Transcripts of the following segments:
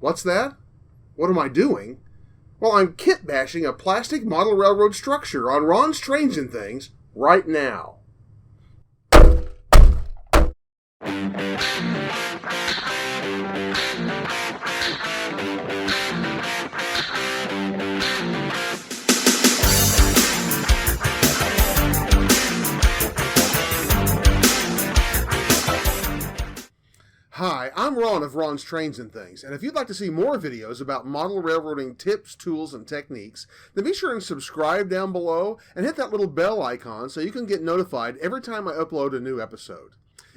What's that? What am I doing? Well, I'm kitbashing a plastic model railroad structure on Ron Strange and Things right now. Hi, I'm Ron of Ron's Trains and Things, and if you'd like to see more videos about model railroading tips, tools, and techniques, then be sure and subscribe down below and hit that little bell icon so you can get notified every time I upload a new episode.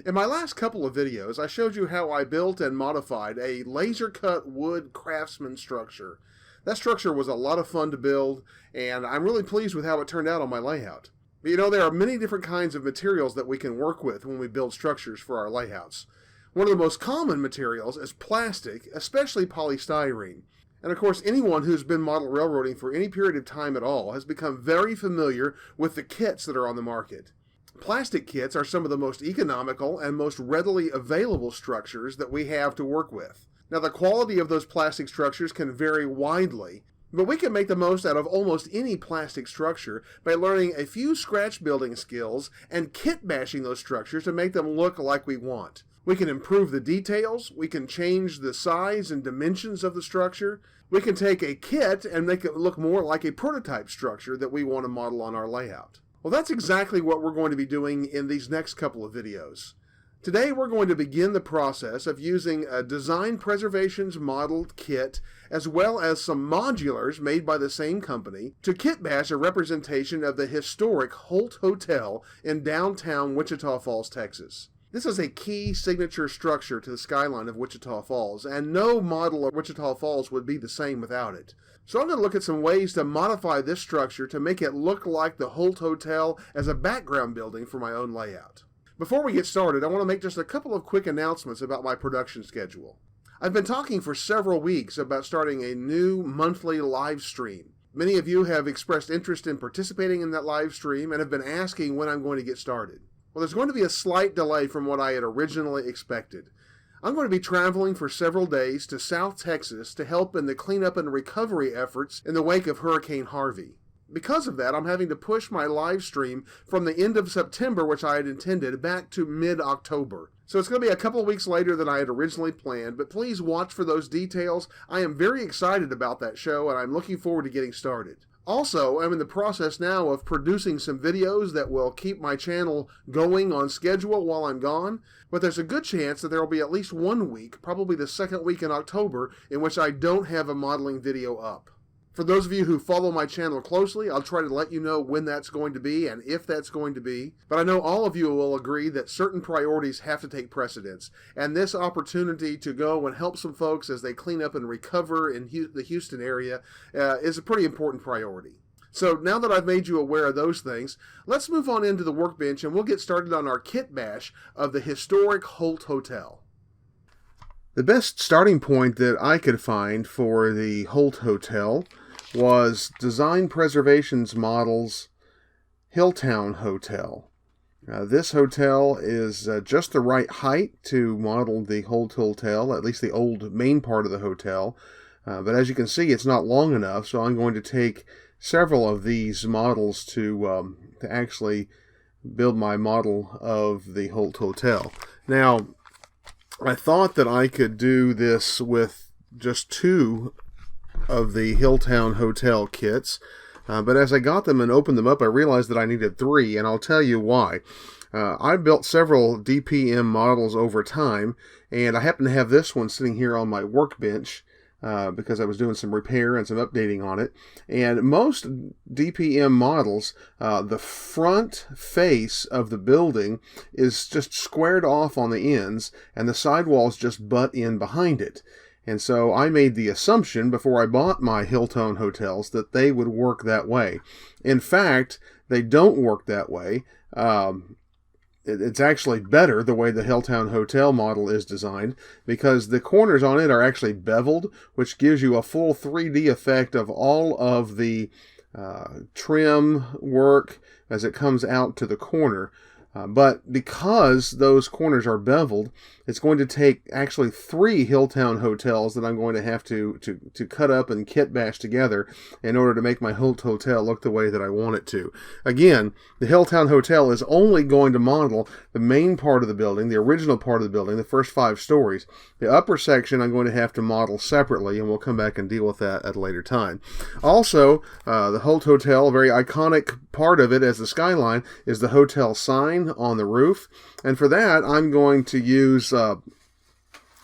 In my last couple of videos, I showed you how I built and modified a laser-cut wood craftsman structure. That structure was a lot of fun to build, and I'm really pleased with how it turned out on my layout. But you know, there are many different kinds of materials that we can work with when we build structures for our layouts. One of the most common materials is plastic, especially polystyrene. And of course, anyone who's been model railroading for any period of time at all has become very familiar with the kits that are on the market. Plastic kits are some of the most economical and most readily available structures that we have to work with. Now, the quality of those plastic structures can vary widely, but we can make the most out of almost any plastic structure by learning a few scratch building skills and kit bashing those structures to make them look like we want. We can improve the details, we can change the size and dimensions of the structure, we can take a kit and make it look more like a prototype structure that we want to model on our layout. Well, that's exactly what we're going to be doing in these next couple of videos. Today we're going to begin the process of using a Design Preservations modeled kit as well as some modulars made by the same company to kit bash a representation of the historic Holt Hotel in downtown Wichita Falls, Texas. This is a key signature structure to the skyline of Wichita Falls, and no model of Wichita Falls would be the same without it. So I'm going to look at some ways to modify this structure to make it look like the Holt Hotel as a background building for my own layout. Before we get started, I want to make just a couple of quick announcements about my production schedule. I've been talking for several weeks about starting a new monthly live stream. Many of you have expressed interest in participating in that live stream and have been asking when I'm going to get started. Well, there's going to be a slight delay from what I had originally expected. I'm going to be traveling for several days to South Texas to help in the cleanup and recovery efforts in the wake of Hurricane Harvey. Because of that, I'm having to push my live stream from the end of September, which I had intended, back to mid-October. So it's going to be a couple of weeks later than I had originally planned, but please watch for those details. I am very excited about that show, and I'm looking forward to getting started. Also, I'm in the process now of producing some videos that will keep my channel going on schedule while I'm gone, but there's a good chance that there will be at least 1 week, probably the second week in October, in which I don't have a modeling video up. For those of you who follow my channel closely, I'll try to let you know when that's going to be and if that's going to be. But I know all of you will agree that certain priorities have to take precedence. And this opportunity to go and help some folks as they clean up and recover in the Houston area is a pretty important priority. So now that I've made you aware of those things, let's move on into the workbench and we'll get started on our kit bash of the historic Holt Hotel. The best starting point that I could find for the Holt Hotel was Design Preservations Model's Hilltowne Hotel. This hotel is just the right height to model the Holt Hotel, at least the old main part of the hotel. But as you can see, it's not long enough, so I'm going to take several of these models to actually build my model of the Holt Hotel. Now, I thought that I could do this with just 2 of the Hilltowne Hotel kits, but as I got them and opened them up, I realized that I needed 3, and I'll tell you why. I built several DPM models over time, and I happen to have this one sitting here on my workbench because I was doing some repair and some updating on it. And most DPM models, the front face of the building is just squared off on the ends, and the sidewalls just butt in behind it. And so I made the assumption before I bought my Hilltowne hotels that they would work that way. In fact, they don't work that way. It's actually better the way the Hilltowne Hotel model is designed because the corners on it are actually beveled, which gives you a full 3D effect of all of the trim work as it comes out to the corner. But because those corners are beveled, it's going to take actually 3 Hilltowne hotels that I'm going to have to cut up and kit bash together in order to make my Holt Hotel look the way that I want it to. Again, the Hilltowne Hotel is only going to model the main part of the building, the original part of the building, the first 5 stories. The upper section I'm going to have to model separately, and we'll come back and deal with that at a later time. Also, the Holt Hotel, a very iconic part of it as the skyline, is the hotel sign on the roof, and for that I'm going to use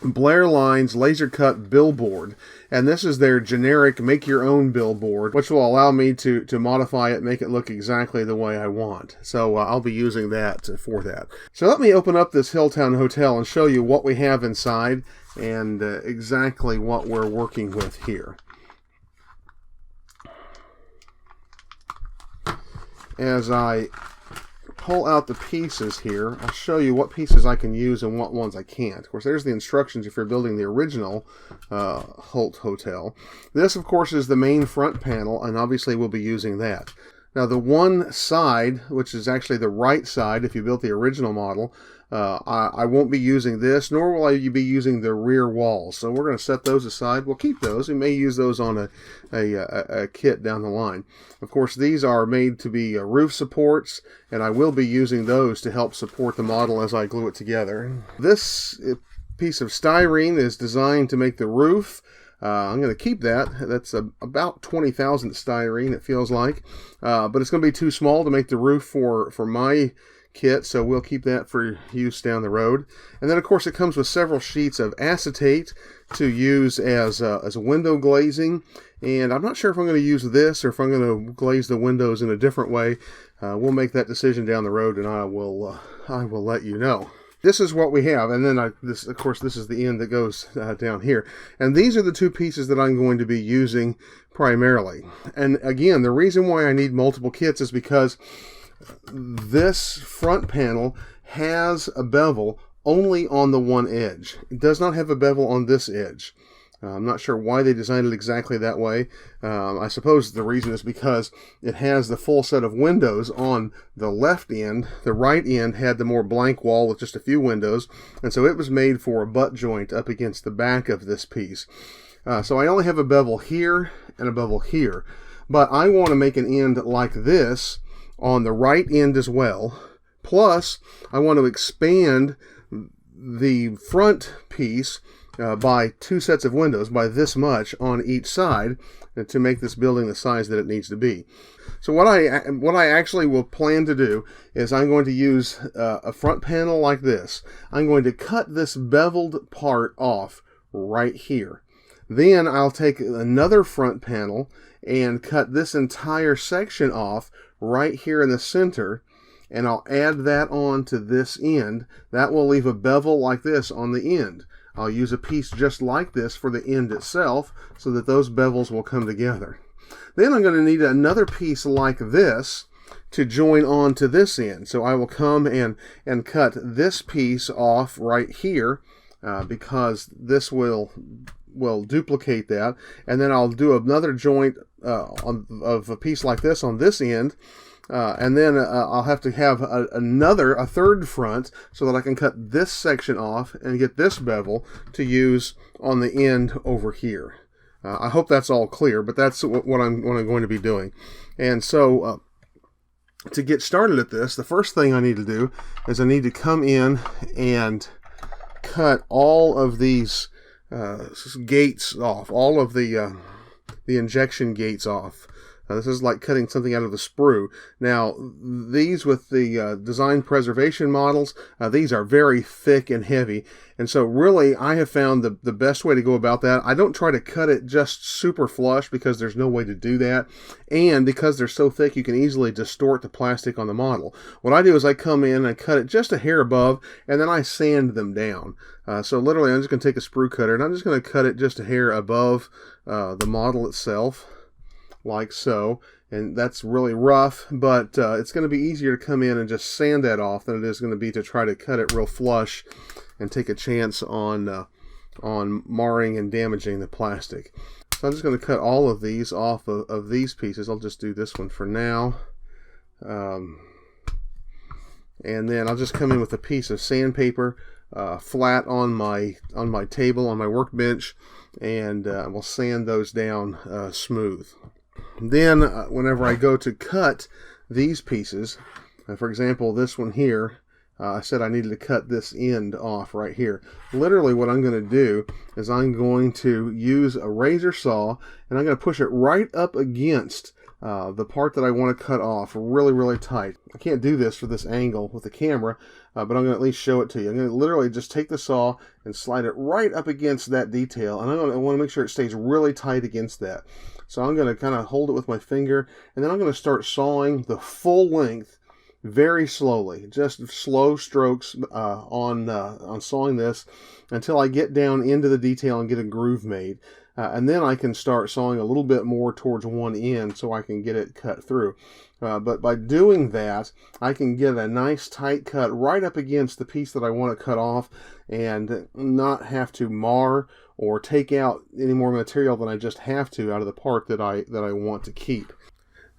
Blair Line's laser cut billboard, and this is their generic make your own billboard, which will allow me to modify it, make it look exactly the way I want. So I'll be using that for that. So let me open up this Hilltowne Hotel and show you what we have inside and exactly what we're working with here. As I pull out the pieces here, I'll show you what pieces I can use and what ones I can't. Of course, there's the instructions if you're building the original Holt Hotel. This, of course, is the main front panel, and obviously we'll be using that. Now, the one side, which is actually the right side if you built the original model, I won't be using this, nor will I be using the rear walls. So we're going to set those aside. We'll keep those. We may use those on a kit down the line. Of course, these are made to be roof supports, and I will be using those to help support the model as I glue it together. This piece of styrene is designed to make the roof. I'm going to keep that. That's about 20,000 styrene, it feels like. But it's going to be too small to make the roof for my kit, so we'll keep that for use down the road. And then, of course, it comes with several sheets of acetate to use as a window glazing. And I'm not sure if I'm going to use this or if I'm going to glaze the windows in a different way. We'll make that decision down the road, and I will let you know. This is what we have, and then this is the end that goes down here. And these are the 2 pieces that I'm going to be using primarily. And again, the reason why I need multiple kits is because this front panel has a bevel only on the one edge. It does not have a bevel on this edge. I'm not sure why they designed it exactly that way. I suppose the reason is because it has the full set of windows on the left end. The right end had the more blank wall with just a few windows, and so it was made for a butt joint up against the back of this piece. So I only have a bevel here and a bevel here, but I want to make an end like this on the right end as well. Plus, I want to expand the front piece by 2 sets of windows by this much on each side to make this building the size that it needs to be. So what I actually will plan to do is I'm going to use a front panel like this. I'm going to cut this beveled part off right here. Then I'll take another front panel and cut this entire section off right here in the center, and I'll add that on to this end. That will leave a bevel like this on the end. I'll use a piece just like this for the end itself so that those bevels will come together. Then I'm going to need another piece like this to join on to this end. So I will come and cut this piece off right here because this will duplicate that. And then I'll do another joint of a piece like this on this end. And then I'll have to have a third front so that I can cut this section off and get this bevel to use on the end over here. I hope that's all clear, but that's what I'm going to be doing. And so to get started at this, the first thing I need to do is I need to come in and cut all of these gates off, all of the injection gates off. This is like cutting something out of the sprue. Now, these with the design preservation models, these are very thick and heavy. And so really, I have found the best way to go about that. I don't try to cut it just super flush because there's no way to do that. And because they're so thick, you can easily distort the plastic on the model. What I do is I come in and cut it just a hair above, and then I sand them down. So literally, I'm just going to take a sprue cutter, and I'm just going to cut it just a hair above the model itself, like so. And that's really rough, but it's going to be easier to come in and just sand that off than it is going to be to try to cut it real flush and take a chance on marring and damaging the plastic. So I'm just going to cut all of these off of these pieces. I'll just do this one for now. And then I'll just come in with a piece of sandpaper flat on my table, on my workbench, and we'll sand those down smooth. Then whenever I go to cut these pieces, for example, this one here, I said I needed to cut this end off right here. Literally what I'm going to do is I'm going to use a razor saw, and I'm going to push it right up against the part that I want to cut off really tight. I can't do this for this angle with the camera, but I'm going to at least show it to you. I'm going to literally just take the saw and slide it right up against that detail, and I want to make sure it stays really tight against that. So I'm going to kind of hold it with my finger, and then I'm going to start sawing the full length very slowly, just slow strokes on sawing this until I get down into the detail and get a groove made. And then I can start sawing a little bit more towards one end so I can get it cut through. But by doing that, I can get a nice tight cut right up against the piece that I want to cut off and not have to mar or take out any more material than I just have to out of the part that I want to keep.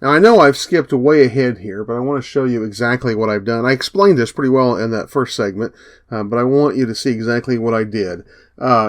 Now, I know I've skipped way ahead here, but I want to show you exactly what I've done. I explained this pretty well in that first segment, but I want you to see exactly what I did.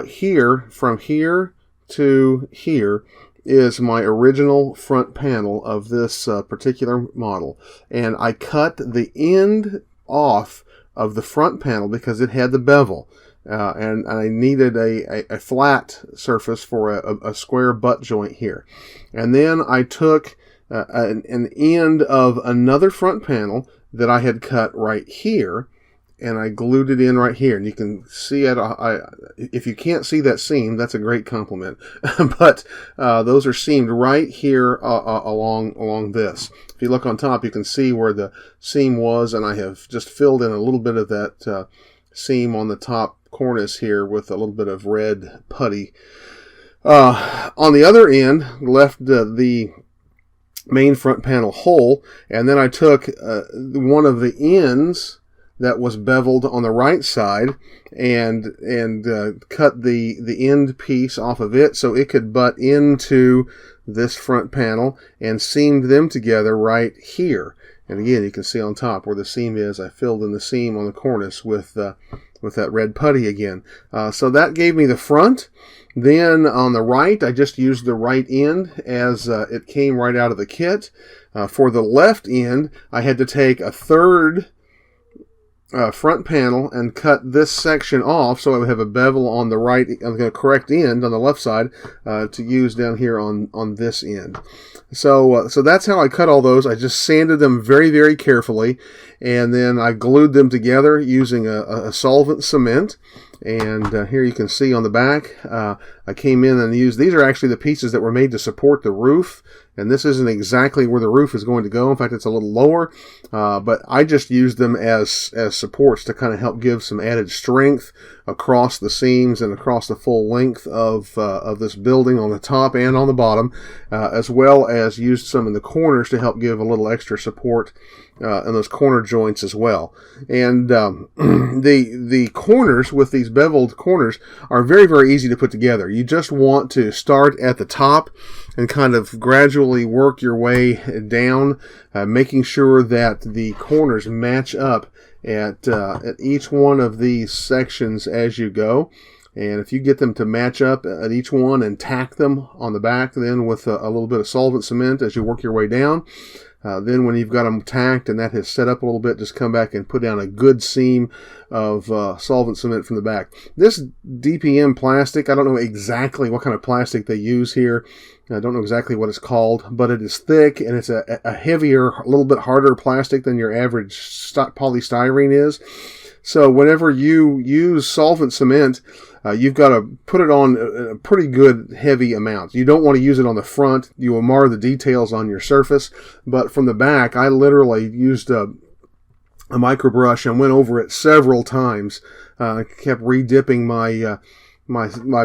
Here, from here to here, is my original front panel of this particular model. And I cut the end off of the front panel because it had the bevel. And I needed a flat surface for a square butt joint here. And then I took an end of another front panel that I had cut right here, and I glued it in right here. And you can see it. If you can't see that seam, that's a great compliment. But those are seamed right here along this. If you look on top, you can see where the seam was, and I have just filled in a little bit of that seam on the top cornice here with a little bit of red putty. On the other end, left the main front panel hole, and then I took one of the ends that was beveled on the right side and cut the end piece off of it so it could butt into this front panel, and seamed them together right here. And again, you can see on top where the seam is. I filled in the seam on the cornice with that red putty again. So that gave me the front. Then on the right, I just used the right end as it came right out of the kit. For the left end, I had to take a third front panel and cut this section off so I would have a bevel on the right, on the correct end on the left side to use down here on this end. So that's how I cut all those. I just sanded them very carefully, and then I glued them together using a solvent cement. And here you can see on the back, I came in and used, these are actually the pieces that were made to support the roof. And this isn't exactly where the roof is going to go. In fact, it's a little lower. But I just used them as supports to kind of help give some added strength across the seams and across the full length of this building on the top and on the bottom, as well as used some in the corners to help give a little extra support in those corner joints as well. And the corners with these beveled corners are very easy to put together. You just want to start at the top and kind of gradually work your way down, making sure that the corners match up at each one of these sections as you go. And if you get them to match up at each one and tack them on the back then with a little bit of solvent cement as you work your way down, then when you've got them tacked and that has set up a little bit, just come back and put down a good seam of solvent cement from the back. This DPM plastic, I don't know exactly what kind of plastic they use here. I don't know exactly what it's called, but it is thick and it's a heavier, a little bit harder plastic than your average polystyrene is. So whenever you use solvent cement, you've got to put it on a pretty good heavy amount. You don't want to use it on the front. You will mar the details on your surface. But from the back, I literally used a micro brush and went over it several times. I kept re-dipping my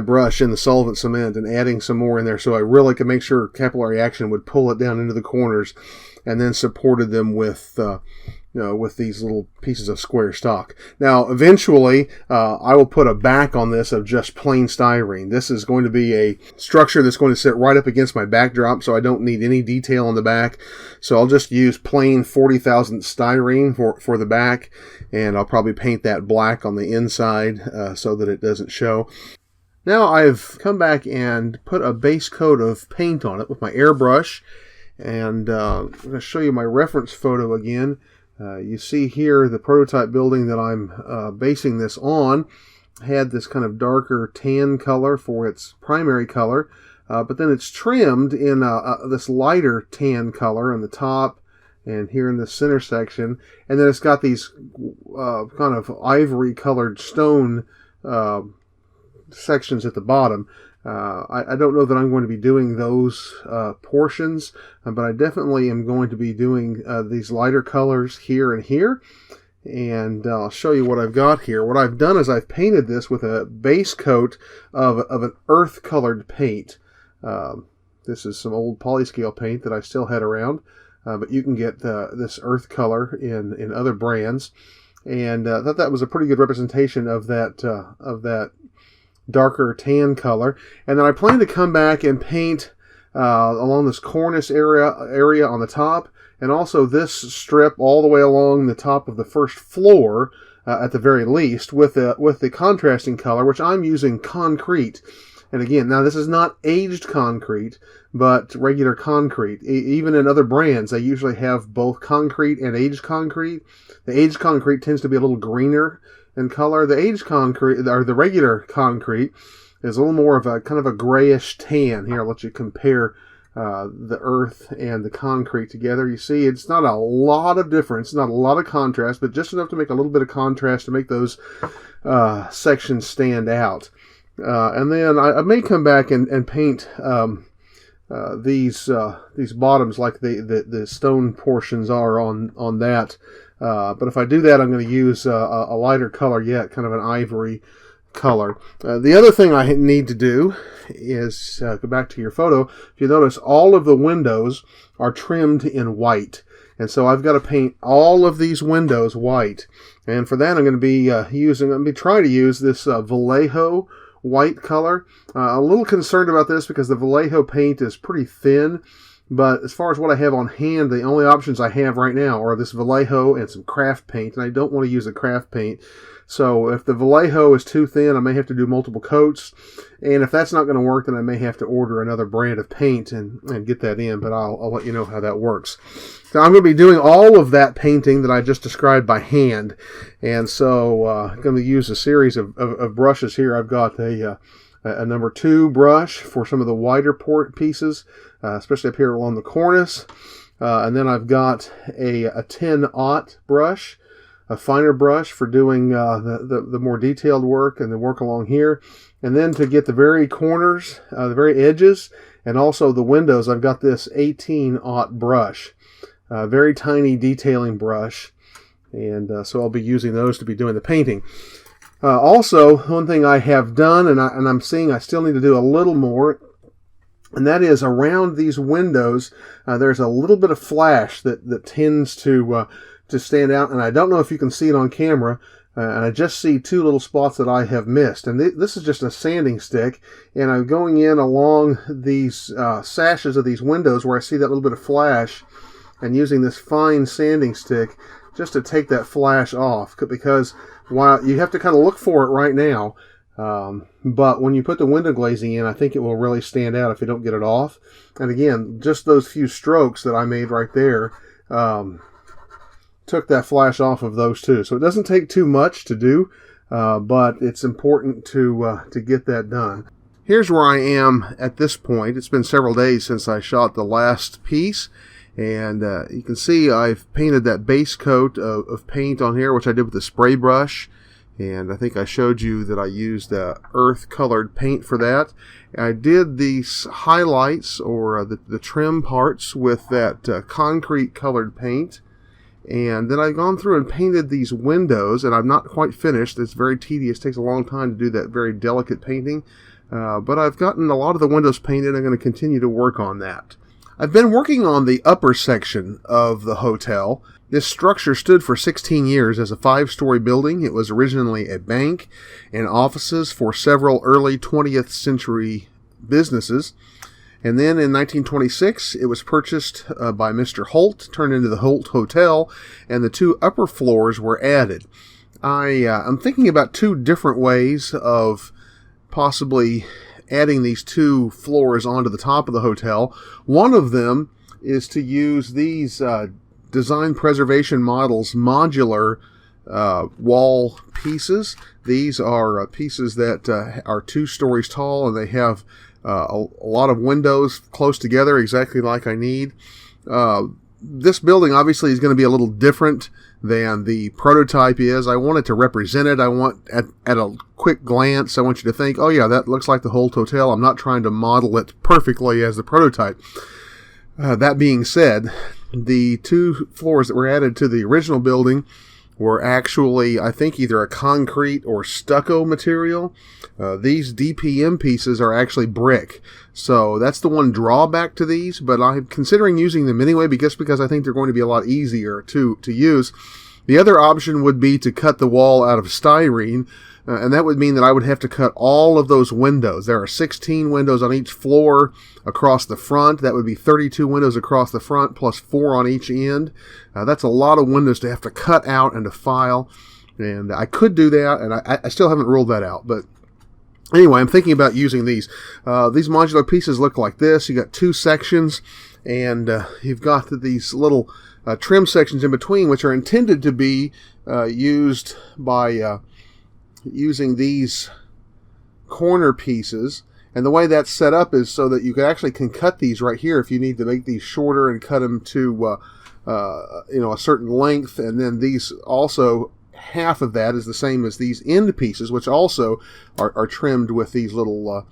brush in the solvent cement and adding some more in there so I really could make sure capillary action would pull it down into the corners, and then supported them with with these little pieces of square stock. Now, eventually, I will put a back on this of just plain styrene. This is going to be a structure that's going to sit right up against my backdrop, so I don't need any detail on the back. So I'll just use plain 40,000 styrene for the back, and I'll probably paint that black on the inside so that it doesn't show. Now I've come back and put a base coat of paint on it with my airbrush, and I'm going to show you my reference photo again. You see here the prototype building that I'm basing this on had this kind of darker tan color for its primary color, but then it's trimmed in this lighter tan color on the top and here in the center section, and then it's got these kind of ivory colored stone sections at the bottom. I don't know that I'm going to be doing those portions, but I definitely am going to be doing these lighter colors here and here. And I'll show you what I've got here. What I've done is I've painted this with a base coat of an earth colored paint. This is some old polyscale paint that I still had around, but you can get this earth color in other brands. And I thought that was a pretty good representation of that darker tan color. And then I plan to come back and paint along this cornice area on the top, and also this strip all the way along the top of the first floor at the very least, with the contrasting color, which I'm using concrete. And again, now this is not aged concrete, but regular concrete. Even in other brands, they usually have both concrete and aged concrete. The aged concrete tends to be a little greener in color. The aged concrete, or the regular concrete, is a little more of a kind of a grayish tan. Here, I'll let you compare the earth and the concrete together. You see, it's not a lot of difference, not a lot of contrast, but just enough to make a little bit of contrast to make those sections stand out. And then I may come back and paint these bottoms like the stone portions are on that. But if I do that, I'm going to use a lighter color yet, kind of an ivory color. The other thing I need to do is go back to your photo. If you notice, all of the windows are trimmed in white. And so I've got to paint all of these windows white. And for that, I'm going to be trying to use this Vallejo white color. A little concerned about this because the Vallejo paint is pretty thin. But as far as what I have on hand, the only options I have right now are this Vallejo and some craft paint, and I don't want to use a craft paint. So if the Vallejo is too thin, I may have to do multiple coats. And if that's not going to work, then I may have to order another brand of paint and get that in, but I'll let you know how that works. So I'm going to be doing all of that painting that I just described by hand. And so I'm going to use a series of brushes here. I've got a number 2 brush for some of the wider pieces, especially up here along the cornice. And then I've got a 10-aught brush, a finer brush for doing the more detailed work and the work along here. And then to get the very corners, the very edges, and also the windows, I've got this 18-aught brush, very tiny detailing brush. And so I'll be using those to be doing the painting. Also, one thing I have done, and I'm seeing I still need to do a little more, and that is around these windows, there's a little bit of flash that tends to stand out, and I don't know if you can see it on camera, and I just see 2 little spots that I have missed. And this is just a sanding stick, and I'm going in along these sashes of these windows where I see that little bit of flash, and using this fine sanding stick just to take that flash off, because while you have to kind of look for it right now, but when you put the window glazing in, I think it will really stand out if you don't get it off. And again, just those few strokes that I made right there took that flash off of those 2. So it doesn't take too much to do, but it's important to get that done. Here's where I am at this point. It's been several days since I shot the last piece. And you can see I've painted that base coat of paint on here, which I did with a spray brush. And I think I showed you that I used earth colored paint for that. I did these highlights or the trim parts with that concrete colored paint. And then I've gone through and painted these windows, and I'm not quite finished. It's very tedious. It takes a long time to do that very delicate painting. But I've gotten a lot of the windows painted. I'm going to continue to work on that. I've been working on the upper section of the hotel. This structure stood for 16 years as a 5-story building. It was originally a bank and offices for several early 20th century businesses. And then in 1926, it was purchased by Mr. Holt, turned into the Holt Hotel, and the 2 upper floors were added. I'm thinking about 2 different ways of possibly adding these 2 floors onto the top of the hotel. One of them is to use these Design Preservation Models modular wall pieces. These are pieces that are 2 stories tall, and they have a lot of windows close together, exactly like I need. This building obviously is going to be a little different than the prototype is. I want it to represent it. I want, at a quick glance, I want you to think, oh yeah, that looks like the Holt Hotel. I'm not trying to model it perfectly as the prototype. That being said, the 2 floors that were added to the original building were actually, I think, either a concrete or stucco material. These DPM pieces are actually brick. So that's the one drawback to these, but I'm considering using them anyway because I think they're going to be a lot easier to use. The other option would be to cut the wall out of styrene, and that would mean that I would have to cut all of those windows. There are 16 windows on each floor across the front. That would be 32 windows across the front plus 4 on each end. That's a lot of windows to have to cut out and to file, and I could do that, and I still haven't ruled that out, but anyway, I'm thinking about using these. These modular pieces look like this. You got 2 sections, and you've got these little trim sections in between, which are intended to be used by using these corner pieces. And the way that's set up is so that you can cut these right here if you need to make these shorter and cut them to a certain length. And then these also, half of that is the same as these end pieces, which also are trimmed with these little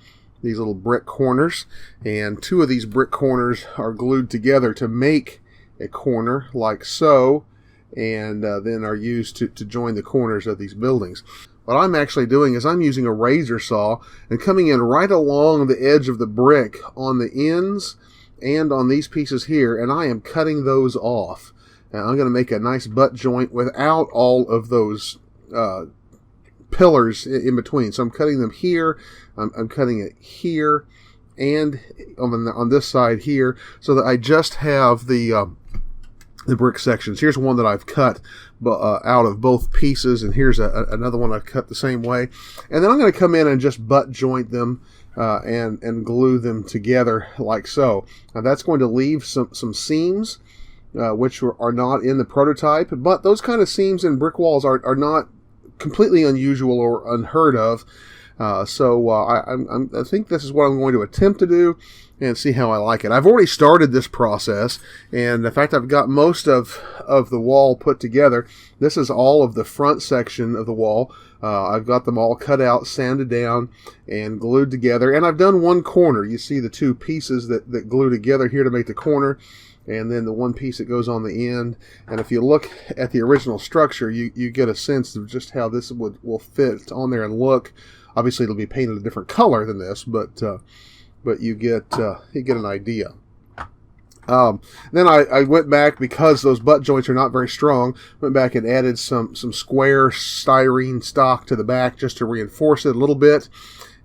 brick corners. And 2 of these brick corners are glued together to make a corner like so, and then are used to join the corners of these buildings. What I'm actually doing is I'm using a razor saw and coming in right along the edge of the brick on the ends and on these pieces here, and I am cutting those off. And I'm going to make a nice butt joint without all of those pillars in between. So I'm cutting them here, I'm cutting it here, and on this side here, so that I just have the brick sections. Here's one that I've cut out of both pieces, and here's another one I've cut the same way. And then I'm going to come in and just butt joint them and glue them together like so. Now that's going to leave some seams which are not in the prototype, but those kind of seams in brick walls are not completely unusual or unheard of. So I think this is what I'm going to attempt to do and see how I like it. I've already started this process, and in fact I've got most of the wall put together. This is all of the front section of the wall. I've got them all cut out, sanded down, and glued together, and I've done one corner. You see the 2 pieces that glue together here to make the corner, and then the one piece that goes on the end. And if you look at the original structure, you get a sense of just how this will fit on there and look. Obviously it'll be painted a different color than this, but you get an idea. Then I went back, because those butt joints are not very strong, went back and added some square styrene stock to the back just to reinforce it a little bit.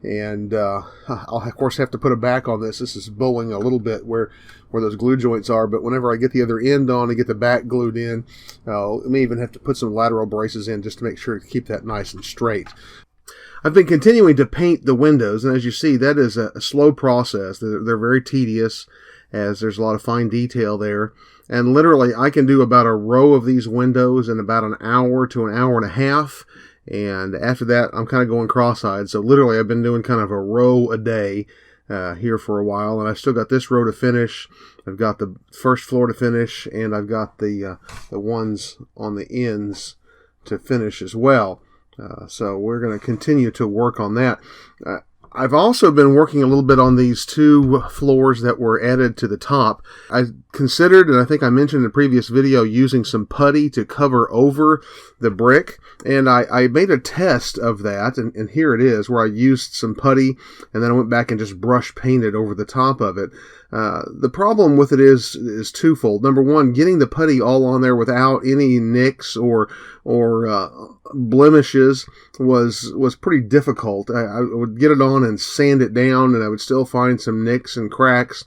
And I'll of course have to put a back on this. This is bowing a little bit where those glue joints are, but whenever I get the other end on and get the back glued in, I may even have to put some lateral braces in just to make sure to keep that nice and straight. I've been continuing to paint the windows, and as you see, that is a slow process. They're very tedious, as there's a lot of fine detail there. And literally, I can do about a row of these windows in about an hour to an hour and a half. And after that, I'm kind of going cross-eyed. So literally, I've been doing kind of a row a day here for a while. And I've still got this row to finish. I've got the first floor to finish, and I've got the ones on the ends to finish as well. So we're going to continue to work on that. I've also been working a little bit on these 2 floors that were added to the top. I considered, and I think I mentioned in a previous video, using some putty to cover over the brick. And I made a test of that, and here it is, where I used some putty, and then I went back and just brush painted over the top of it. The problem with it is twofold. Number one, getting the putty all on there without any nicks or blemishes was pretty difficult. I would get it on and sand it down, and I would still find some nicks and cracks.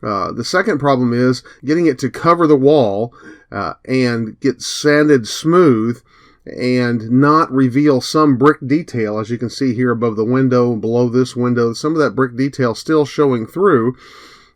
The second problem is getting it to cover the wall and get sanded smooth and not reveal some brick detail. As you can see here above the window, below this window, some of that brick detail still showing through,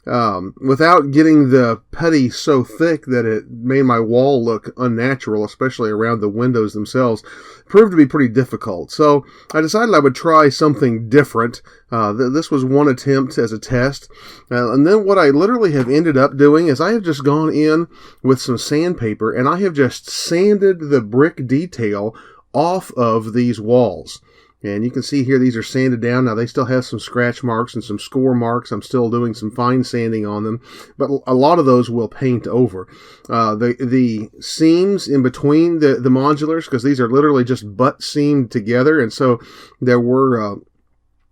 without getting the putty so thick that it made my wall look unnatural, especially around the windows themselves. Proved to be pretty difficult. So I decided I would try something different. This was one attempt as a test. And then what I literally have ended up doing is I have just gone in with some sandpaper and I have just sanded the brick detail off of these walls. And you can see here these are sanded down. Now they still have some scratch marks and some score marks. I'm still doing some fine sanding on them, but a lot of those will paint over. The seams in between the modulars, because these are literally just butt seamed together, and so there were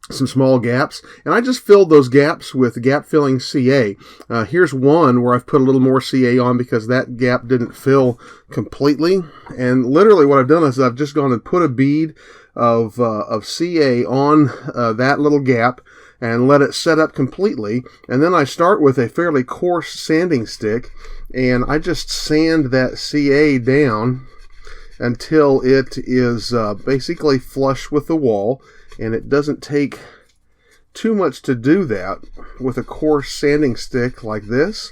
some small gaps, and I just filled those gaps with gap filling CA. Here's one where I've put a little more CA on because that gap didn't fill completely, and literally what I've done is I've just gone and put a bead of CA on that little gap and let it set up completely, and then I start with a fairly coarse sanding stick and I just sand that CA down until it is basically flush with the wall. And it doesn't take too much to do that with a coarse sanding stick like this.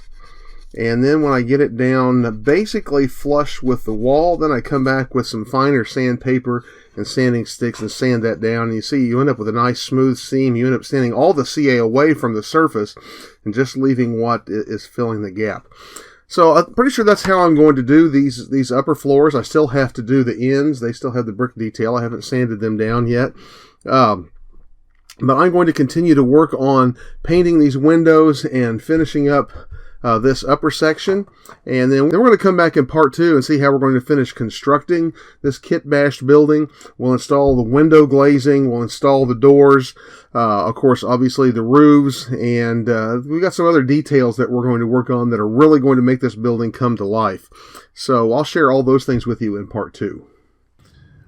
And then when I get it down basically flush with the wall, then I come back with some finer sandpaper and sanding sticks and sand that down. And you see you end up with a nice smooth seam. You end up sanding all the CA away from the surface and just leaving what is filling the gap. So I'm pretty sure that's how I'm going to do these upper floors. I still have to do the ends. They still have the brick detail. I haven't sanded them down yet. But I'm going to continue to work on painting these windows and finishing up this upper section, and then we're going to come back in part 2 and see how we're going to finish constructing this Kitbashed building. We'll install the window glazing, we'll install the doors, of course obviously the roofs, and we've got some other details that we're going to work on that are really going to make this building come to life. So I'll share all those things with you in part 2.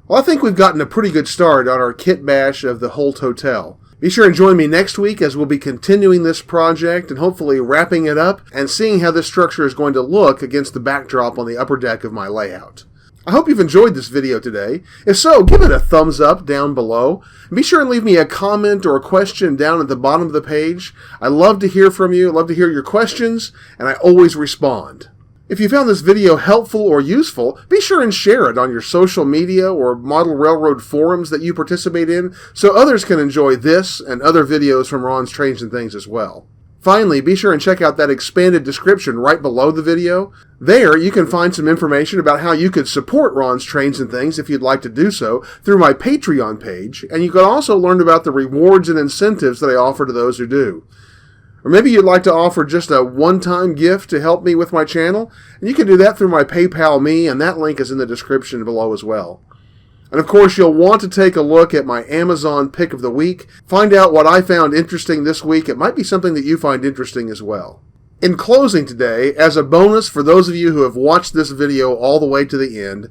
Well, I think we've gotten a pretty good start on our kit bash of the Holt Hotel. Be sure and join me next week as we'll be continuing this project and hopefully wrapping it up and seeing how this structure is going to look against the backdrop on the upper deck of my layout. I hope you've enjoyed this video today. If so, give it a thumbs up down below. And be sure and leave me a comment or a question down at the bottom of the page. I love to hear from you, I love to hear your questions, and I always respond. If you found this video helpful or useful, be sure and share it on your social media or model railroad forums that you participate in so others can enjoy this and other videos from Ron's Trains and Things as well. Finally, be sure and check out that expanded description right below the video. There, you can find some information about how you could support Ron's Trains and Things if you'd like to do so through my Patreon page, and you can also learn about the rewards and incentives that I offer to those who do. Or maybe you'd like to offer just a one-time gift to help me with my channel, and you can do that through my PayPal Me, and that link is in the description below as well. And of course, you'll want to take a look at my Amazon pick of the week, find out what I found interesting this week. It might be something that you find interesting as well. In closing today, as a bonus for those of you who have watched this video all the way to the end,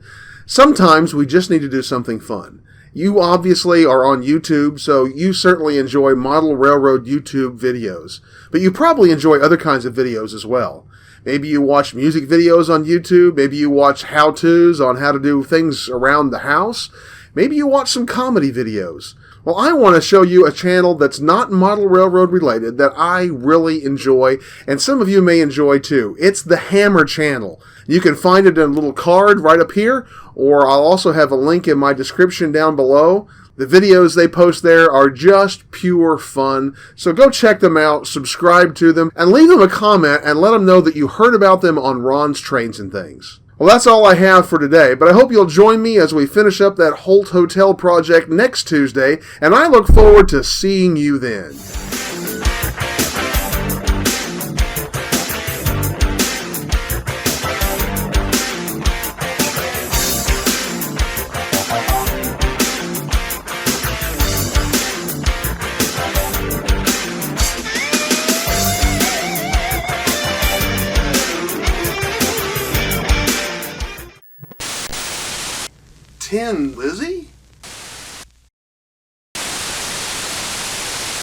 sometimes we just need to do something fun. You obviously are on YouTube, so you certainly enjoy model railroad YouTube videos. But you probably enjoy other kinds of videos as well. Maybe you watch music videos on YouTube. Maybe you watch how-tos on how to do things around the house. Maybe you watch some comedy videos. Well, I want to show you a channel that's not model railroad related that I really enjoy, and some of you may enjoy too. It's the Hammer channel. You can find it in a little card right up here, or I'll also have a link in my description down below. The videos they post there are just pure fun, so go check them out, subscribe to them, and leave them a comment and let them know that you heard about them on Ron's Trains and Things. Well, that's all I have for today, but I hope you'll join me as we finish up that Holt Hotel project next Tuesday, and I look forward to seeing you then. Tin Lizzie?